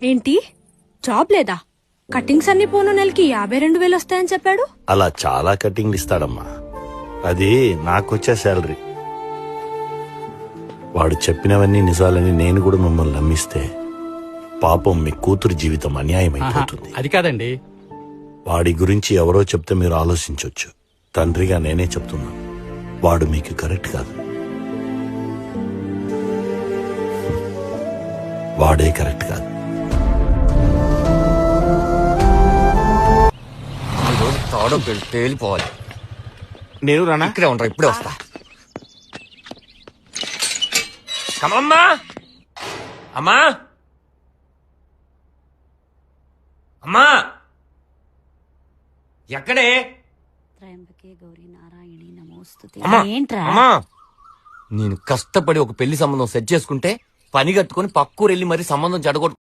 ఏంటి జాబ్ లేదా? కటింగ్స్ అన్ని పోను నెలకి 52,000 వస్తాయని చెప్పాడు. అలా చాలా కటింగ్లు ఇస్తాడమ్మా. అది నాకొచ్చే శాలరీ. వాడు చెప్పినవన్నీ నిజాలని నేను కూడా మిమ్మల్ని నమ్మిస్తే పాపం మీ కూతురు జీవితం అన్యాయం అయిపోతుంది. అది కాదండి. వాడి గురించి ఎవరో చెప్తే మీరు ఆలోచించవచ్చు. తండ్రిగా నేనే చెప్తున్నాను, వాడు మీకు కరెక్ట్ కాదు. వాడే కరెక్ట్ కాదు. తేలిపోవాలి. నేను రానా? ఇక్కడే ఉంటా, ఇప్పుడే వస్తా. కమమ్మా, అమ్మా, అమ్మా, ఎక్కడే? అమ్మా, ఏంట్రా? అమ్మా, నేను కష్టపడి ఒక పెళ్లి సంబంధం సెట్ చేసుకుంటే పని కట్టుకుని పక్కూరు వెళ్ళి మరి సంబంధం చెడగొట్టు